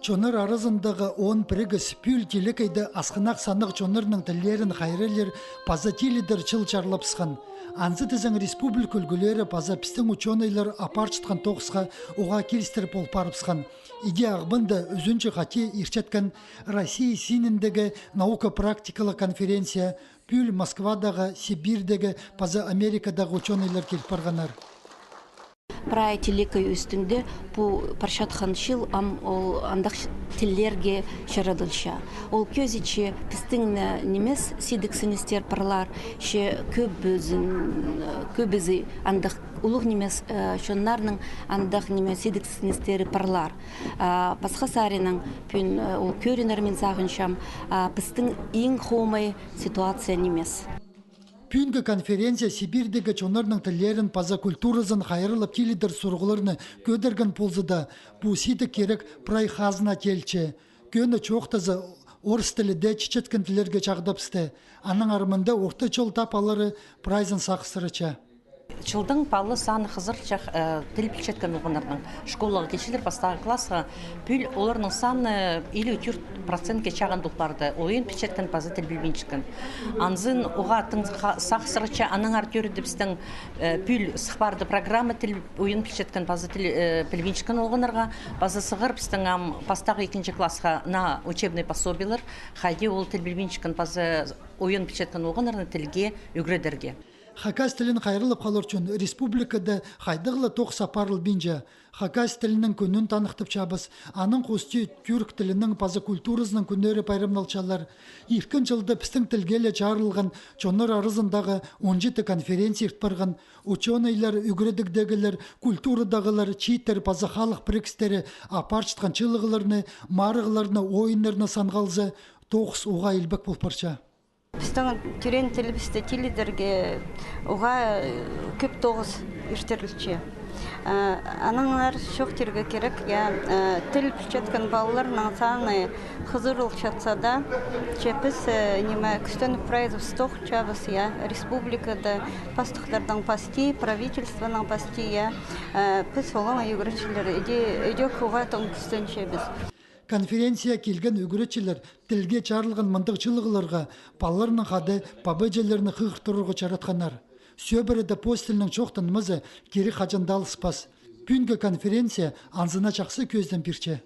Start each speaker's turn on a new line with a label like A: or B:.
A: Чоныр арызындағы он пригіс пүл телекейді асқынақ санық чонырның тілерін хайрелер паза теледір чыл чарлапсқан. Анзы тізің республика үлгілері паза пістің ученыйлар апарчытқан тоқысқа оға келістіріп ол парыпсқан. Иде ағбында өзінші қате ирчеткен Россия синіндегі наука-практикалы конференция пүл Москвадағы, Сибирдегі, паза Америкадағы ученыйлар келіп барғанар.
B: Прай телекай үстінде бұл паршатхан шыл ол андақ тиллерге шарадылша. Ол көзіче пістің немес сидік сіністер парлар, ше көбізі андақ улуг немес шоннарның андақ немес сидік сіністері парлар. Пасха сарының пүн ол көрінермен сағыншам пістің ең хоумай ситуация немес.
A: Пүнгі конференция Сибирдегі чонарның тілерін паза культуразын хайрылып келедір сұрғыларыны көдірген ползыда бұл сиді керек прай хазына телче. Көні чоқтазы орыс тіліде чечеткен тілерге чағдапсты. Аның армында орта чол тапалары прайзын сақсырыча.
C: Чылдың палы саны қызырчақ тіл білчеткен оғынардың школаға кешілер бастағы классға пүл оларының саны 54% чаған дұқларды ойын білчеткен пазы тіл білбенчікен. Анзын оға тың сақсырыча аның артері діпстің пүл сықпарды программа тіл ойын білчеткен пазы тіл білбенчікен оғынарға пазы сығыр бістің пастағы 2 классға на учебный пособилар қайде ол тіл білбенчікен пазы ойын білчеткен оғынардың тілге үгредерге.
A: Хакас тілін қайрылып қалыр үшін республикада қайдығылы тоқ сапарыл бенже. Хакас тілінің күнін танықтып чабыз, аның қосты түрк тілінің пазы культурызының күннері пайрамналчалар. Иркін жылды пістің тілгелі чарылған чоныр арызындағы 17 конференция ертпарған, ученыйлар, үгредігдегілер, культурадағылар, читтер, пазы халық прекстері, апарчытқан чылығыларыны, марығыларыны, ойынларыны санғалзы, тоқыс уға елбек бұл парча.
D: Біздің түрен тілі бізді теледерге оға көп тоғыз үштерлікше. Аныңлар шоқ терге керек, тіл білчеткен балаларының саны қызыр ұлчатса да, біз күстен прайзов стоқ чабыз, республикада пастықтардан пасти, правительствоның пасти, біз олың үйгіріншілер, өйдек оға тоң күстен чебіз.
A: Конференция келген үгіретшілер тілге чарылған мындықчылығыларға балаларының қады пабыджелеріні қығыртырығы чаратқанар. Сөбіреді постілінің чоқтанымызы кері қажандалыспас. Пүнгі конференция анзына жақсы көзден бірче.